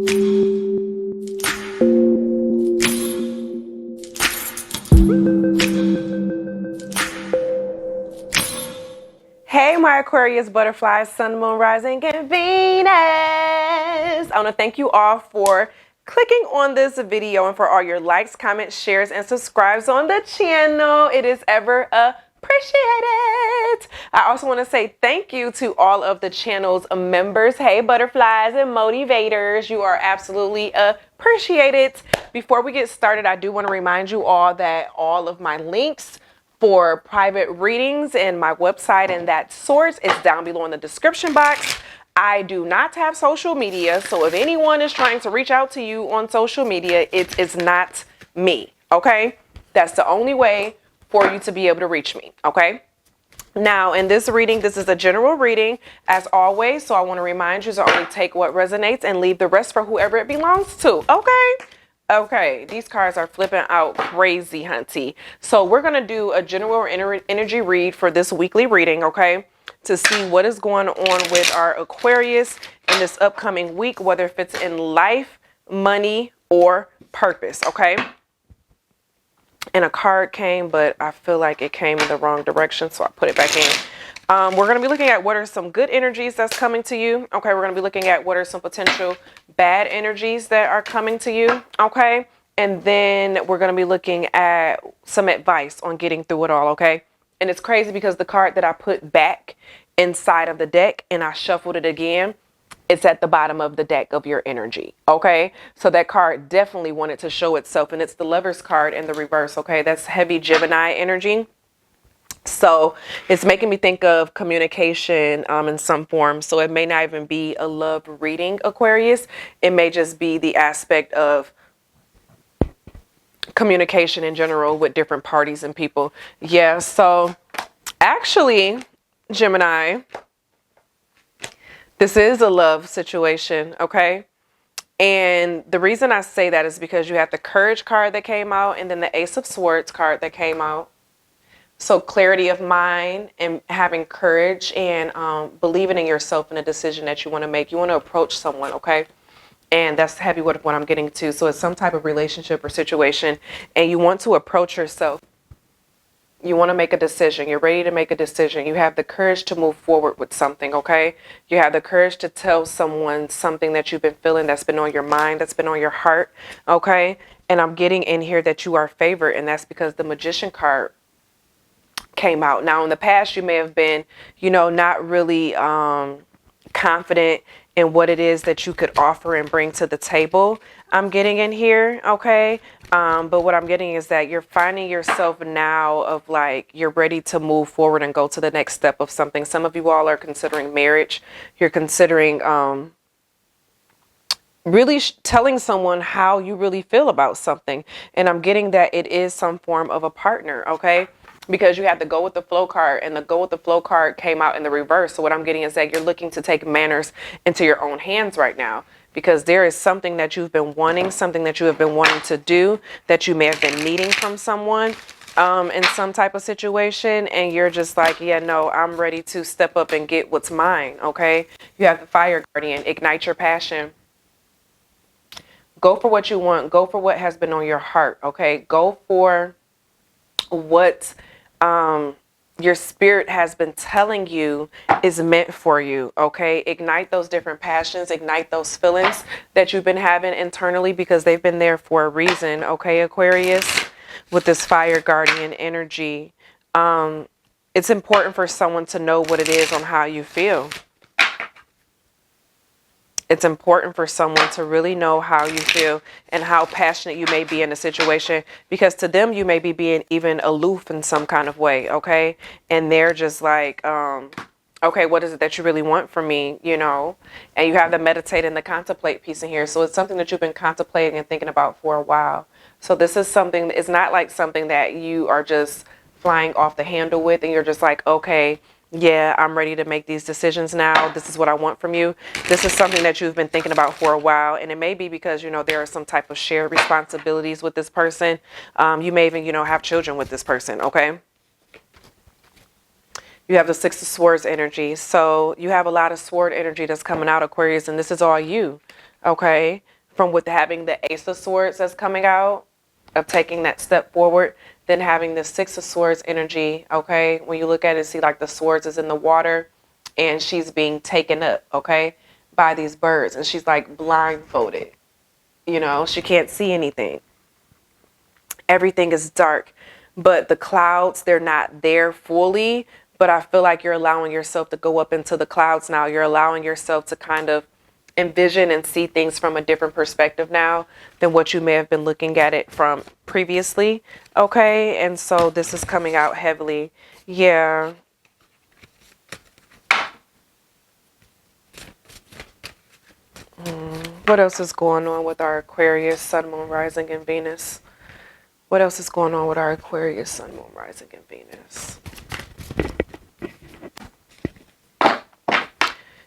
Hey, my Aquarius butterflies, Sun, Moon, Rising, and Venus. I want to thank you all for clicking on this video and for all your likes, comments, shares, and subscribes on the channel. It is ever appreciated. I also want to say thank you to all of the channel's members. Hey, butterflies and motivators, you are absolutely appreciated. Before we get started, I do want to remind you all that all of my links for private readings and my website and that source is down below in the description box. I do not have social media, so if anyone is trying to reach out to you on social media, it is not me, okay? That's the only way for you to be able to reach me, okay? Now, in this reading, this is a general reading, as always, so I want to remind you to only take what resonates and leave the rest for whoever it belongs to, okay? Okay, these cards are flipping out crazy, hunty. So we're going to do a general energy read for this weekly reading, okay? To see what is going on with our Aquarius in this upcoming week, whether if it's in life, money, or purpose, okay? And a card came, but I feel like it came in the wrong direction, so I put it back in. We're going to be looking at what are some good energies that's coming to you. Okay, we're going to be looking at what are some potential bad energies that are coming to you. Okay, and then we're going to be looking at some advice on getting through it all. Okay, and it's crazy because the card that I put back inside of the deck and I shuffled it again, it's at the bottom of the deck of your energy. Okay, so that card definitely wanted to show itself, and it's the Lover's card in the reverse. Okay, that's heavy Gemini energy. So it's making me think of communication in some form. So it may not even be a love reading, Aquarius. It may just be the aspect of communication in general with different parties and people. Yeah, so actually, Gemini, this is a love situation, okay? And the reason I say that is because you have the Courage card that came out and then the Ace of Swords card that came out. So clarity of mind and having courage and believing in yourself in a decision that you want to make. You want to approach someone, okay? And that's heavy with what I'm getting to. So it's some type of relationship or situation, and you want to approach yourself. You want to make a decision. You're ready to make a decision. You have the courage to move forward with something, okay? You have the courage to tell someone something that you've been feeling, that's been on your mind, that's been on your heart, okay? And I'm getting in here that you are favored, and that's because the Magician card came out. Now, in the past, you may have been, you know, not really confident in what it is that you could offer and bring to the table. I'm getting in here, okay? But what I'm getting is that you're finding yourself now of like, you're ready to move forward and go to the next step of something. Some of you all are considering marriage. You're considering really telling someone how you really feel about something. And I'm getting that it is some form of a partner, okay? Because you have the Go with the Flow card, and the Go with the Flow card came out in the reverse. So what I'm getting is that you're looking to take manners into your own hands right now, because there is something that you've been wanting, something that you have been wanting to do, that you may have been needing from someone in some type of situation. And you're just like, yeah, no, I'm ready to step up and get what's mine. Okay. You have the Fire Guardian, ignite your passion. Go for what you want. Go for what has been on your heart. Okay. Go for what your spirit has been telling you is meant for you, okay? Ignite those different passions, ignite those feelings that you've been having internally, because they've been there for a reason, okay, Aquarius? With this Fire Guardian energy, it's important for someone to know what it is on how you feel. It's important for someone to really know how you feel and how passionate you may be in a situation, because to them, you may be being even aloof in some kind of way, okay? And they're just like, okay, what is it that you really want from me, you know? And you have the meditate and the contemplate piece in here. So it's something that you've been contemplating and thinking about for a while. So this is something, it's not like something that you are just flying off the handle with and you're just like, okay, yeah, I'm ready to make these decisions now. This is what I want from you. This is something that you've been thinking about for a while. And it may be because, you know, there are some type of shared responsibilities with this person. You may even, you know, have children with this person. Okay. You have the Six of Swords energy. So you have a lot of sword energy that's coming out, Aquarius, and this is all you. okay? From with having the Ace of Swords that's coming out, of taking that step forward, then having the Six of Swords energy, okay? When you look at it, see like the swords is in the water and she's being taken up, okay, by these birds. And she's like blindfolded, you know, she can't see anything. Everything is dark, but the clouds, they're not there fully. But I feel like you're allowing yourself to go up into the clouds now. You're allowing yourself to kind of envision and see things from a different perspective now than what you may have been looking at it from previously. Okay. And so this is coming out heavily. Yeah. What else is going on with our Aquarius, Sun, Moon, Rising, and Venus? What else is going on with our Aquarius, Sun, Moon, Rising, and Venus?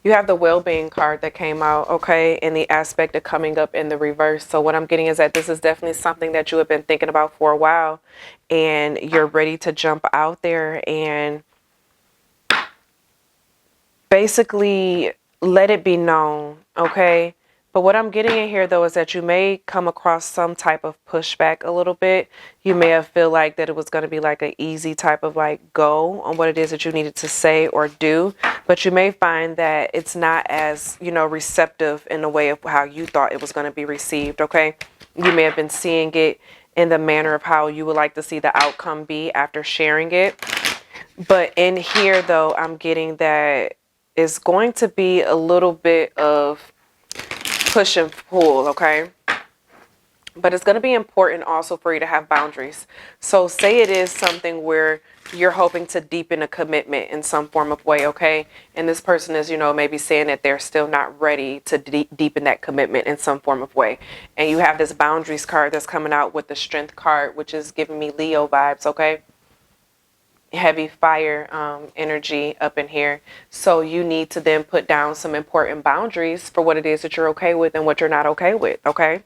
You have the well-being card that came out, okay, in the aspect of coming up in the reverse. So what I'm getting is that this is definitely something that you have been thinking about for a while, and you're ready to jump out there and basically let it be known, okay? But what I'm getting in here, though, is that you may come across some type of pushback a little bit. You may have feel like that it was going to be like an easy type of like go on what it is that you needed to say or do. But you may find that it's not as, you know, receptive in the way of how you thought it was going to be received, okay? You may have been seeing it in the manner of how you would like to see the outcome be after sharing it. But in here, though, I'm getting that it's going to be a little bit of push and pull, okay? But it's going to be important also for you to have boundaries. So say it is something where you're hoping to deepen a commitment in some form of way, okay? And this person is, you know, maybe saying that they're still not ready to deepen that commitment in some form of way. And you have this boundaries card that's coming out with the strength card, which is giving me Leo vibes, okay? Heavy fire energy up in here. So you need to then put down some important boundaries for what it is that you're okay with and what you're not okay with, okay?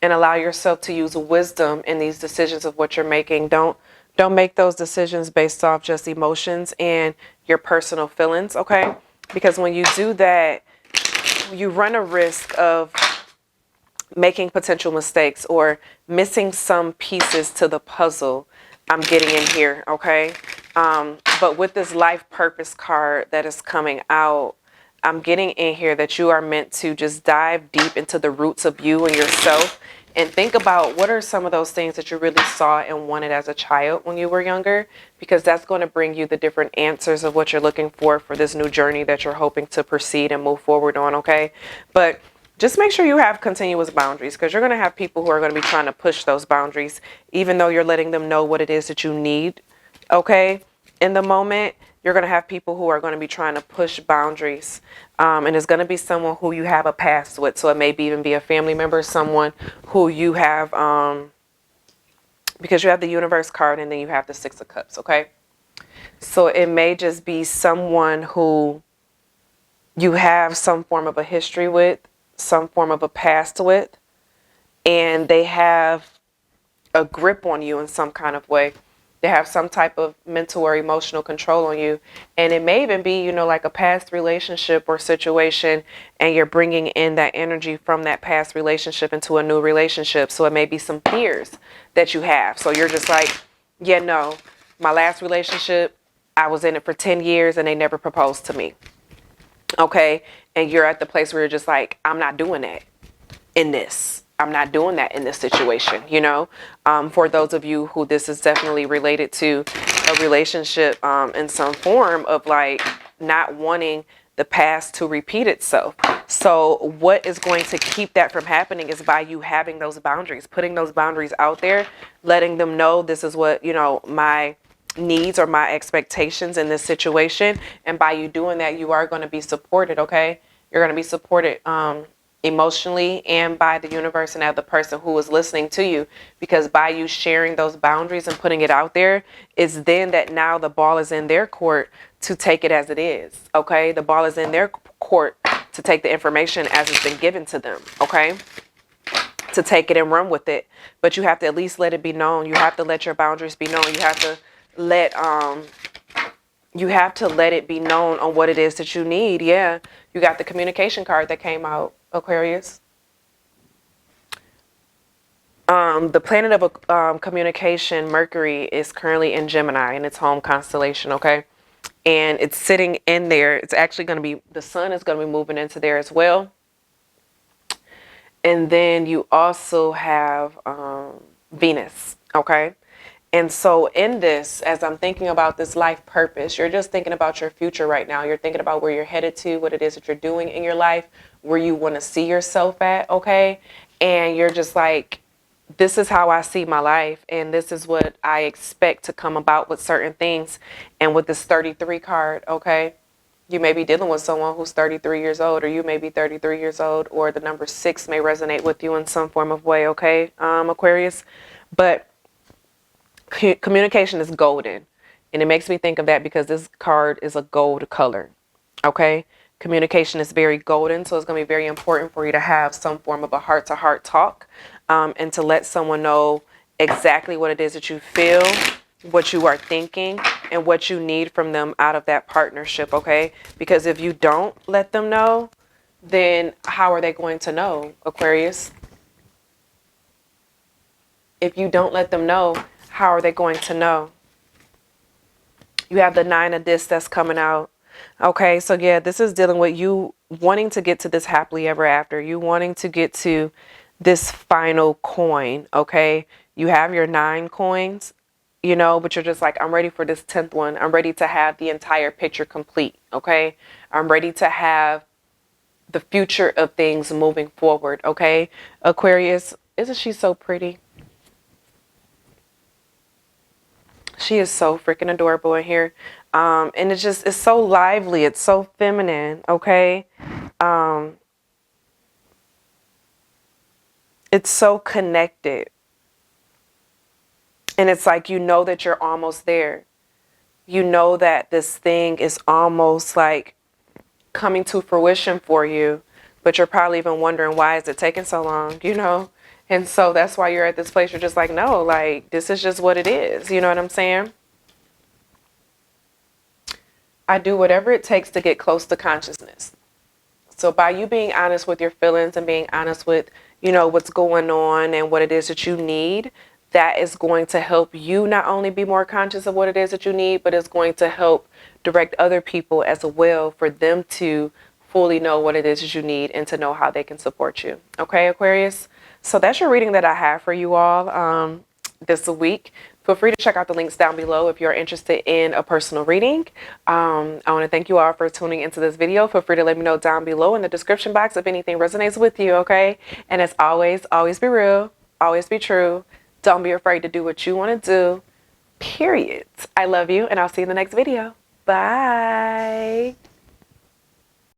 And allow yourself to use wisdom in these decisions of what you're making. Don't make those decisions based off just emotions and your personal feelings, okay? Because when you do that, you run a risk of making potential mistakes or missing some pieces to the puzzle I'm getting in here, okay? But with this life purpose card that is coming out, I'm getting in here that you are meant to just dive deep into the roots of you and yourself and think about what are some of those things that you really saw and wanted as a child when you were younger, because that's going to bring you the different answers of what you're looking for this new journey that you're hoping to proceed and move forward on, okay? But just make sure you have continuous boundaries, because you're going to have people who are going to be trying to push those boundaries, even though you're letting them know what it is that you need, okay? In the moment, you're going to have people who are going to be trying to push boundaries. And it's going to be someone who you have a past with. So it may even be a family member, someone who you have, because you have the universe card and then you have the Six of Cups, okay? So it may just be someone who you have some form of a history with, some form of a past with, and they have a grip on you in some kind of way. They have some type of mental or emotional control on you. And it may even be, you know, like a past relationship or situation, and you're bringing in that energy from that past relationship into a new relationship. So it may be some fears that you have. So you're just like, yeah, no, my last relationship, I was in it for 10 years and they never proposed to me. Okay. And you're at the place where you're just like, I'm not doing that in this. I'm not doing that in this situation, you know. For those of you who this is definitely related to a relationship in some form of like not wanting the past to repeat itself. So what is going to keep that from happening is by you having those boundaries, putting those boundaries out there, letting them know this is what, you know, my needs or my expectations in this situation. And by you doing that, you are going to be supported, okay? You're going to be supported emotionally and by the universe and the person who is listening to you, because by you sharing those boundaries and putting it out there, it's then that now the ball is in their court to take it as it is, okay? The ball is in their court to take the information as it's been given to them, okay? To take it and run with it. But you have to at least let it be known. You have to let your boundaries be known. You have to let You have to let it be known on what it is that you need. Yeah, you got the communication card that came out, Aquarius. The planet of communication, Mercury, is currently in Gemini in its home constellation, okay? And it's sitting in there. It's actually going to be, the sun is going to be moving into there as well. And then you also have Venus, okay? And so in this, as I'm thinking about this life purpose, you're just thinking about your future right now. You're thinking about where you're headed to, what it is that you're doing in your life, where you want to see yourself at, okay? And you're just like, this is how I see my life, and this is what I expect to come about with certain things. And with this 33 card, okay, you may be dealing with someone who's 33 years old, or you may be 33 years old, or the number 6 may resonate with you in some form of way, okay, Aquarius? But communication is golden, and it makes me think of that because this card is a gold color, okay? Communication is very golden, so it's going to be very important for you to have some form of a heart-to-heart talk, and to let someone know exactly what it is that you feel, what you are thinking, and what you need from them out of that partnership, okay? Because if you don't let them know, then how are they going to know, Aquarius? If you don't let them know, how are they going to know? You have the 9 of discs that's coming out. Okay, so yeah, this is dealing with you wanting to get to this happily ever after. You wanting to get to this final coin, okay? You have your 9 coins, you know, but you're just like, I'm ready for this 10th one. I'm ready to have the entire picture complete, okay? I'm ready to have the future of things moving forward, okay? Aquarius, isn't she so pretty? She is so freaking adorable in here. And it's so lively. It's so feminine, okay? It's so connected. And it's like, you know that you're almost there. You know that this thing is almost like coming to fruition for you, but you're probably even wondering, why is it taking so long, you know? And so that's why you're at this place. You're just like, no, like, this is just what it is. You know what I'm saying? I do whatever it takes to get close to consciousness. So by you being honest with your feelings and being honest with, you know, what's going on and what it is that you need, that is going to help you not only be more conscious of what it is that you need, but it's going to help direct other people as well for them to fully know what it is that you need and to know how they can support you. Okay, Aquarius? So that's your reading that I have for you all this week. Feel free to check out the links down below if you're interested in a personal reading. I want to thank you all for tuning into this video. Feel free to let me know down below in the description box if anything resonates with you, okay? And as always, always be real, always be true. Don't be afraid to do what you want to do, period. I love you, and I'll see you in the next video. Bye.